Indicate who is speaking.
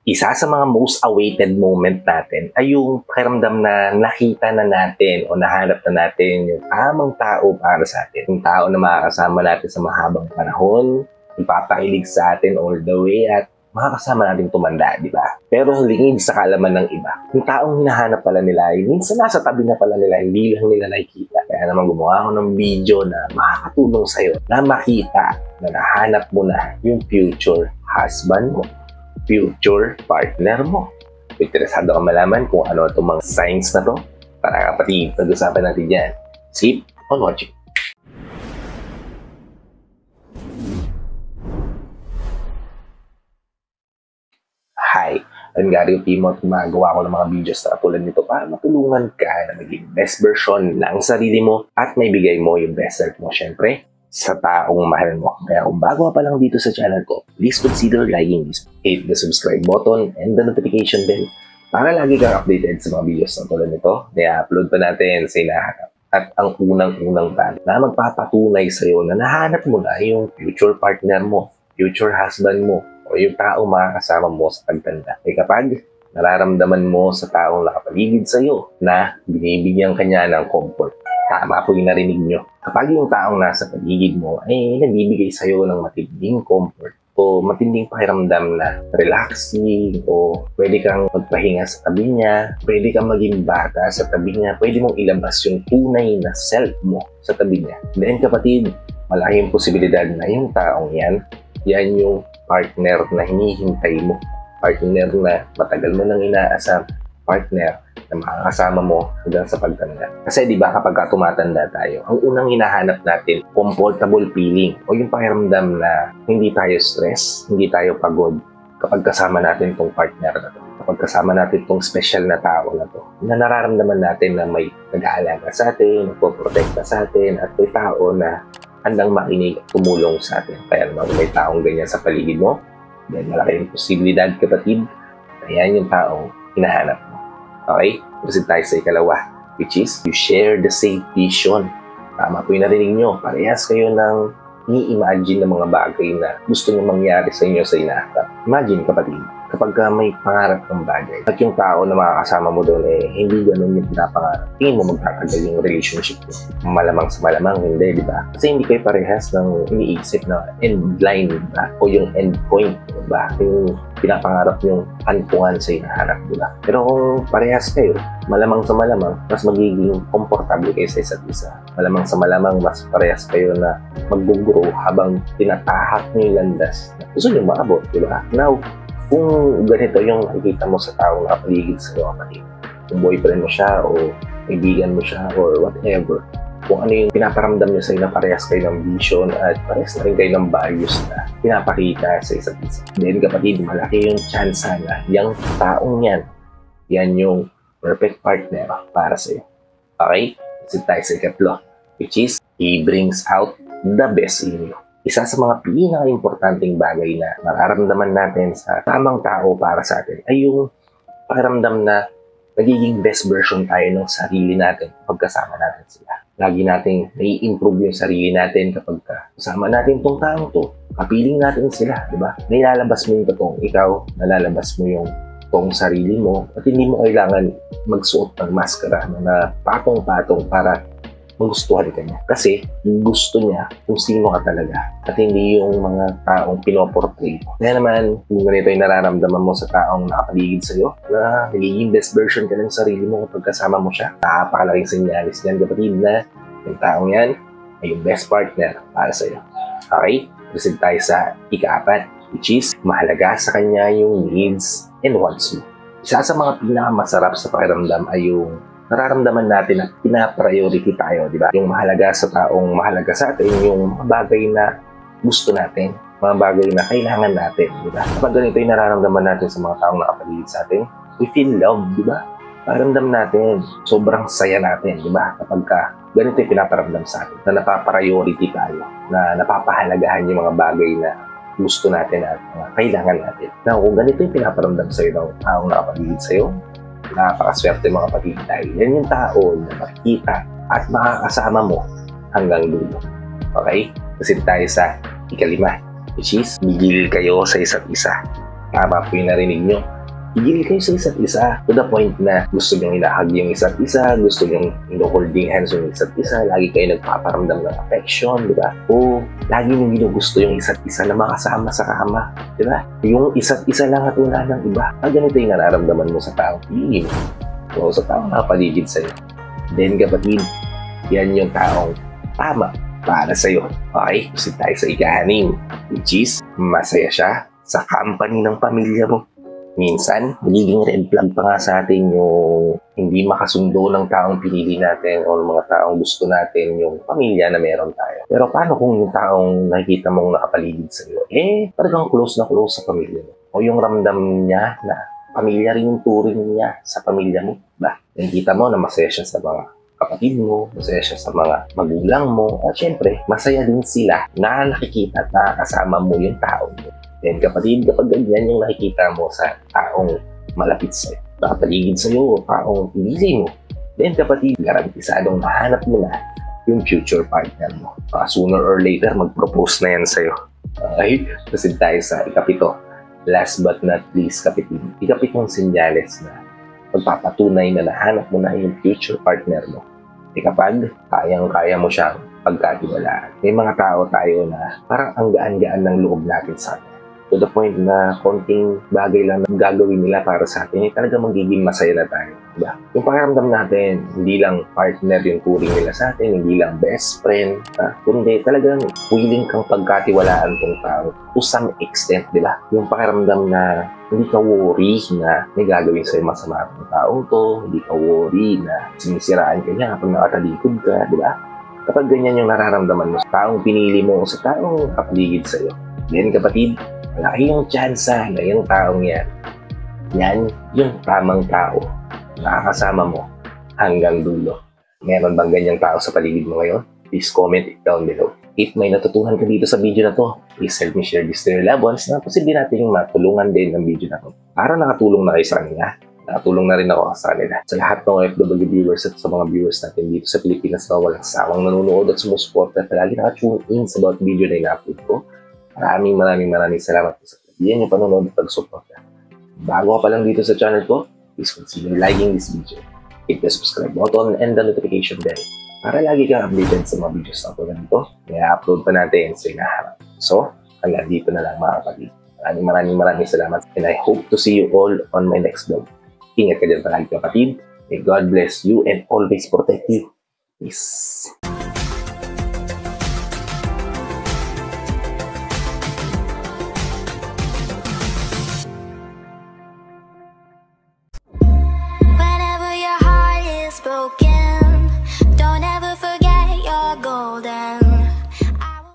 Speaker 1: Isa sa mga most awaited moment natin ay yung pakiramdam na nakita na natin o nahanap na natin yung tamang tao para sa atin. Yung tao na makakasama natin sa mahabang panahon, ipapakilig sa atin all the way at makakasama natin tumanda, di ba? Pero lingid sa kaalaman ng iba, yung taong hinahanap pala nila, minsan nasa tabi na pala nila, hindi lang nila nakikita. Kaya naman gumawa ako ng video na makakatulong sa'yo na makita na nahanap mo na yung future husband mo, future partner mo. Interesado ka malaman kung ano itong mga signs na to? Tara kapatid, pag-usapan natin yan. Keep on watching. Hi, I'm Gary Timo at gumagawa ko ng mga videos na tulad nito para matulungan ka na maging best version ng sarili mo at maibigay mo yung best self mo, syempre, sa taong mahal mo. Kaya kung bago ka pa lang dito sa channel ko, please consider liking this, hit the subscribe button and the notification bell para lagi kang updated sa mga videos na tulad nito na i-upload pa natin sa hinahanap. At ang unang-unang tali na magpapatunay sa'yo na nahanap mo na yung future partner mo, future husband mo, o yung taong makakasama mo sa pagtanda. Ay kapag nararamdaman mo sa taong nakapaligid sa'yo na binibigyan kanya ng comfort. Tama po yung narinig nyo. Kapag yung taong nasa paligid mo ay nagbibigay sa'yo ng matinding comfort o matinding pakiramdam na relaxing o pwede kang magpahinga sa tabi niya, pwede kang maging bata sa tabi niya, pwede mong ilabas yung tunay na self mo sa tabi niya. Then kapatid, malaking posibilidad na yung taong yan yung partner na hinihintay mo, partner na matagal mo nang inaasam, partner na makakasama mo hanggang sa pagtanda. Kasi di ba kapag tumatanda tayo, ang unang hinahanap natin, comfortable feeling o yung pakiramdam na hindi tayo stress, hindi tayo pagod kapag kasama natin tong partner na to. Kapag kasama natin tong special na tao na to, na nararamdaman natin na may nag-aalaga sa atin, nagpoprotekta sa atin, at may tao na handang makinig at tumulong sa atin. Kaya naman may taong ganyan sa paligid mo, dahil malaki yung posibilidad kapatid, na yan yung taong hinahanap mo. Okay? Proceed tayo sa ikalawa, which is, you share the same vision. Tama po yung narinig nyo. Parehas kayo ng ni-imagine ng mga bagay na gusto nyo mangyari sa inyo sa hinahanap. Imagine kapatid, kapag may pangarap ng bagay at yung tao na makakasama mo doon hindi ganun yung pinapangarap, tingin mo magtatagal yung relationship mo. Malamang sa malamang hindi, di ba? Kasi hindi kayo parehas ng iniisip na end line, diba? O yung end point, diba? Yung pinapangarap yung hantungan sa hinahanap, diba? Pero kung parehas kayo, malamang sa malamang, mas magiging komportable kayo sa isa't isa. Malamang sa malamang, mas parehas kayo na mag-grow habang tinatahak nyo yung landas. Gusto nyo maabot, diba? Now, kung ganito yung nakikita mo sa taong nakapaligid sa iyo, kapatid, kung boyfriend mo siya o kaibigan mo siya or whatever, kung ano yung pinaparamdam niya sa'yo na parehas kayo ng vision at parehas na rin kayo ng values na pinapakita sa isa't isa. Then kapatid, malaki yung chance na yung taong yan yung perfect partner para sa'yo. Okay? Kasi tayo sa ikatlo, which is, he brings out the best in you. Isa sa mga pinaka-importanting bagay na mararamdaman natin sa tamang tao para sa atin ay yung pakiramdam na nagiging best version tayo ng sarili natin kapag kasama natin sila. Lagi nating nai-improve yung sarili natin kapag kasama natin tong taong to. Kapiling natin sila, di ba? Nilalabas mo yung totoong ikaw, nalalabas mo yung totoong sarili mo at hindi mo kailangan magsuot ng maskara na patong-patong para magustuhan ka niya. Kasi gusto niya kung sino ka talaga at hindi yung mga taong pinoportray mo. Kaya naman, kung ganito yung nararamdaman mo sa taong nakapaligid sa'yo, na nagiging best version ka ng sarili mo kapag kasama mo siya, napakalaking senyalis niyan kapatid na yung taong yan ay yung best partner para sa'yo. Okay? Proceed tayo sa ika-apat, which is mahalaga sa kanya yung needs and wants mo. Isa sa mga pinakamasarap sa pakiramdam ay yung nararamdaman natin na pinapriority tayo, di ba? Yung mahalaga sa taong mahalaga sa atin, yung mga bagay na gusto natin, mga bagay na kailangan natin, di ba? Kapag ganito yung nararamdaman natin sa mga taong nakapaligid sa atin, we feel love, di ba? Paramdam natin, sobrang saya natin, di ba? Kapag ganito yung pinaparamdam sa atin, na napapriority tayo, na napapahalagahan yung mga bagay na gusto natin at kailangan natin. Now, kung ganito yung pinaparamdam sa'yo ng taong nakapaligid sa'yo, napakaswerte mga kapatid dahil yan yung tao na makikita at makakasama mo hanggang dulo. Okay? Kasi tayo sa ikalima, which is bigil kayo sa isa't isa. tama po yung narinig nyo. Higil kayo sa isa't isa to the point na gusto nyo inahag yung isa't isa, gusto nyo holding hands yung isa't isa, lagi kayo nagpaparamdam ng affection, di ba? O lagi nyo ginugusto yung isa't isa na makasama sa kama, di ba? Yung isa't isa lang at wala ng iba. Ganito yung nararamdaman mo sa taong piling o sa taong nakapaligid sa'yo. Then kapatid, yan yung taong tama para sa'yo. Okay? Kasi tayo sa ika-6, which is masaya siya sa company ng pamilya mo. Minsan, magiging red flag pa nga sa atin yung hindi makasundo ng taong pinili natin o mga taong gusto natin yung pamilya na meron tayo. Pero paano kung yung taong nakikita mong nakapaligid sa iyo, talagang close na close sa pamilya mo? O yung ramdam niya na pamilya rin yung turing niya sa pamilya mo? Ba? Nakikita mo na masaya siya sa mga kapatid mo, masaya siya sa mga magulang mo, at syempre, masaya din sila na nakikita at nakakasama mo yung tao mo. Then kapatid, kapag ganyan yung nakikita mo sa taong malapit sa'yo, nakapaligid sa'yo o taong pinili mo, then kapatid, garantisadong mahanap mo na yung future partner mo. Sooner or later, mag-propose na yan sa'yo. Okay? Kasi tayo sa ikapito. Last but not least, kapatid, ikapitong senyales na magpapatunay na nahanap mo na yung future partner mo. Kapag kayang-kaya mo siyang pagkatiwalaan. May mga tao tayo na parang ang gaan-gaan ng loob natin sa atin. To the point na konting bagay lang na gagawin nila para sa atin, talaga magiging masaya na tayo. Diba? Yung pakiramdam natin, hindi lang partner yung turing nila sa atin, hindi lang best friend, kundi talagang willing kang pagkatiwalaan tong tao to some extent, diba? Yung pakiramdam na hindi ka worry na may gagawin sa'yo masama ng tao to, hindi ka worry na sinisiraan ka niya kapag nakatalikod ka, diba? Kapag ganyan yung nararamdaman mo sa taong pinili mo o sa taong kapaligid sa'yo, then kapatid, malaki yung tsansa na yung taong yan yung tamang tao na kasama mo hanggang dulo. Meron bang ganyang tao sa paligid mo ngayon? Please comment it down below. If may natutunan ka dito sa video na to, please help me share this to your loved ones na posible natin yung matulungan din ng video na to. Para nakatulong na kayo sa kanila, nakatulong na rin ako sa kanila. Sa lahat ng OFW viewers at sa mga viewers natin dito sa Pilipinas na walang sawang nanonood at sumusuporta at palagi nakatune in sa bawat video na ina-upload ko. Maraming salamat po sa pagbiyan yung panonood at pag-suporta. Bago ka pa lang dito sa channel ko, please consider liking this video. Hit the subscribe button and the notification bell para lagi kang updated sa mga videos na tulad nito. May upload pa natin sa inaharap. So, hanggang dito na lang mga kapatid. Maraming salamat and I hope to see you all on my next vlog. Ingat ka dyan palagi kapatid. May God bless you and always protect you. Peace.
Speaker 2: Whenever your heart is broken